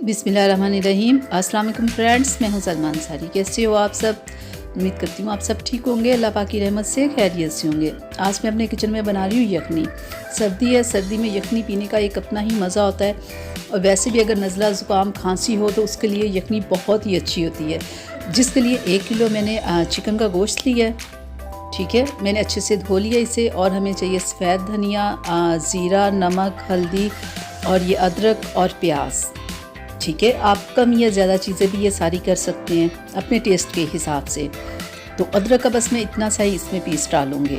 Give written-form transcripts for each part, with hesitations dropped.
बिस्मिल्लाहिर्रहमानिर्रहीम। अस्सलाम वालेकुम फ्रेंड्स, मैं हूं सलमा अंसारी। कैसे हो आप सब? उम्मीद करती हूँ आप सब ठीक होंगे, अल्लाह पाक की रहमत से खैरियत से होंगे। आज मैं अपने किचन में बना रही हूँ यखनी। सर्दी है, सर्दी में यखनी पीने का एक अपना ही मज़ा होता है। और वैसे भी अगर नज़ला ज़ुकाम खांसी हो तो उसके लिए यखनी बहुत ही अच्छी होती है। जिसके लिए 1 किलो मैंने चिकन का गोश्त लिया है। ठीक है, मैंने अच्छे से धो लिया इसे। और हमें चाहिए सफ़ेद धनिया, ज़ीरा, नमक, हल्दी और ये अदरक और प्याज। ठीक है, आप कम या ज़्यादा चीज़ें भी ये सारी कर सकते हैं अपने टेस्ट के हिसाब से। तो अदरक का बस मैं इतना सा ही इसमें पीस डालूँगी।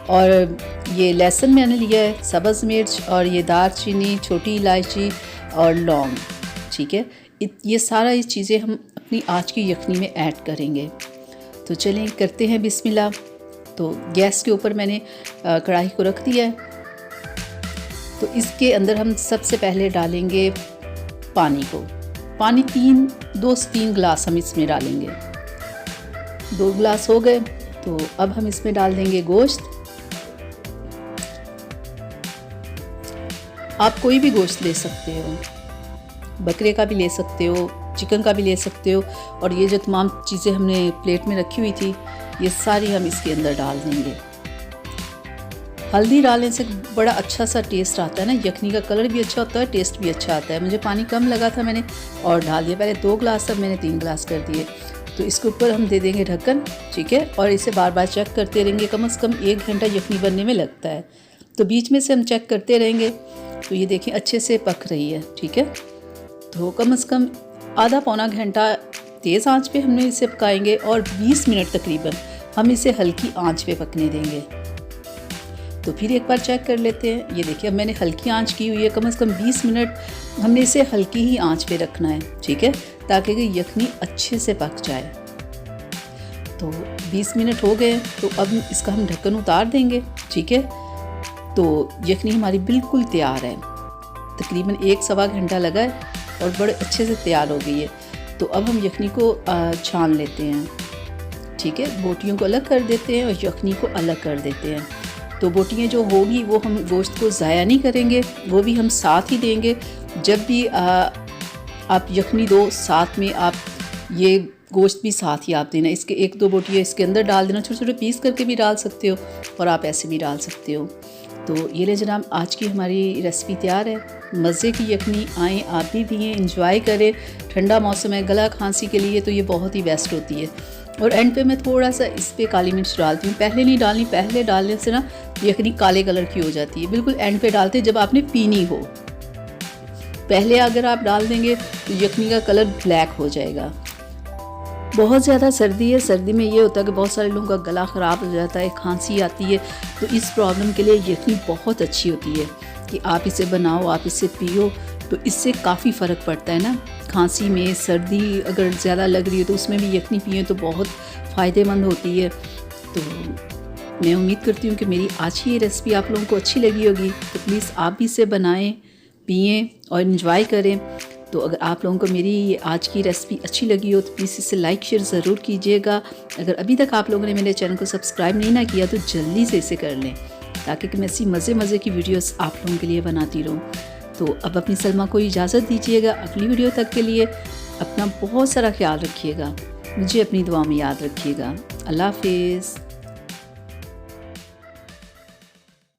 और ये लहसुन मैंने लिया है, सब्ज़ मिर्च और ये दालचीनी, छोटी इलायची और लौंग। ठीक है, ये सारा ये चीज़ें हम अपनी आज की यखनी में ऐड करेंगे। तो चलें करते हैं बिस्मिल्लाह। तो गैस के ऊपर मैंने कढ़ाई को रख दिया है। तो इसके अंदर हम सबसे पहले डालेंगे पानी को। पानी 2 से 3 गिलास हम इसमें डालेंगे। 2 गिलास हो गए। तो अब हम इसमें डाल देंगे गोश्त। आप कोई भी गोश्त ले सकते हो, बकरे का भी ले सकते हो, चिकन का भी ले सकते हो। और ये जो तमाम चीज़ें हमने प्लेट में रखी हुई थी, ये सारी हम इसके अंदर डाल देंगे। हल्दी डालने से बड़ा अच्छा सा टेस्ट आता है ना, यखनी का कलर भी अच्छा होता है, टेस्ट भी अच्छा आता है। मुझे पानी कम लगा था, मैंने और डाल दिया। पहले 2 गिलास, अब मैंने 3 गिलास कर दिए। तो इसके ऊपर हम दे देंगे ढक्कन। ठीक है, और इसे बार बार चेक करते रहेंगे। कम से कम 1 घंटा यखनी बनने में लगता है, तो बीच में से हम चेक करते रहेंगे। तो ये देखें अच्छे से पक रही है। ठीक है, तो कम से कम आधा पौना घंटा तेज़ आंच पे हमने इसे पकाएंगे और 20 मिनट तकरीबन हम इसे हल्की आंच पे पकने देंगे। तो फिर एक बार चेक कर लेते हैं। ये देखिए अब मैंने हल्की आंच की हुई है। कम से कम 20 मिनट हमने इसे हल्की ही आंच पे रखना है। ठीक है, ताकि कि यखनी अच्छे से पक जाए। तो 20 मिनट हो गए, तो अब इसका हम ढक्कन उतार देंगे। ठीक है, तो यखनी हमारी बिल्कुल तैयार है। तकरीबन 1-1.25 घंटा लगा है और बड़े अच्छे से तैयार हो गई है। तो अब हम यखनी को छान लेते हैं। ठीक है, बोटियों को अलग कर देते हैं और यखनी को अलग कर देते हैं। तो बोटियाँ जो होगी वो हम गोश्त को ज़ाया नहीं करेंगे, वो भी हम साथ ही देंगे। जब भी आप यखनी दो, साथ में आप ये गोश्त भी साथ ही आप देना। इसके 1-2 बोटियाँ इसके अंदर डाल देना। छोटे छोटे पीस करके भी डाल सकते हो और आप ऐसे भी डाल सकते हो। तो ये ले जनाब, आज की हमारी रेसिपी तैयार है। मज़े की यखनी, आएँ आप भी पिएँ, इंजॉय करें। ठंडा मौसम है, गला खांसी के लिए तो ये बहुत ही बेस्ट होती है। और एंड पे मैं थोड़ा सा इस पर काली मिर्च डालती हूँ। पहले नहीं डालनी, पहले डालने से ना यखनी काले कलर की हो जाती है। बिल्कुल एंड पे डालते जब आपने पीनी हो। पहले अगर आप डाल देंगे तो यखनी का कलर ब्लैक हो जाएगा। बहुत ज़्यादा सर्दी है, सर्दी में ये होता है कि बहुत सारे लोगों का गला ख़राब हो जाता है, खांसी आती है। तो इस प्रॉब्लम के लिए यखनी बहुत अच्छी होती है कि आप इसे बनाओ, आप इसे पियो, तो इससे काफ़ी फ़र्क पड़ता है ना। खांसी में, सर्दी अगर ज़्यादा लग रही है तो उसमें भी यखनी पिए तो बहुत फ़ायदेमंद होती है। तो मैं उम्मीद करती हूँ कि मेरी आज की ये रेसिपी आप लोगों को अच्छी लगी होगी। तो प्लीज़ आप भी इसे बनाएं, पिएं और इन्जॉय करें। तो अगर आप लोगों को मेरी ये आज की रेसिपी अच्छी लगी हो तो प्लीज़ इसे लाइक शेयर ज़रूर कीजिएगा। अगर अभी तक आप लोगों ने मेरे चैनल को सब्सक्राइब नहीं ना किया तो जल्दी से इसे कर लें, ताकि मैं ऐसी मज़े की वीडियोस आप लोगों के लिए बनाती रहूँ। तो अब अपनी सलमा को इजाज़त दीजिएगा। अगली वीडियो तक के लिए अपना बहुत सारा ख्याल रखिएगा। मुझे अपनी दुआ में याद रखिएगा। अल्लाह हाफिज़।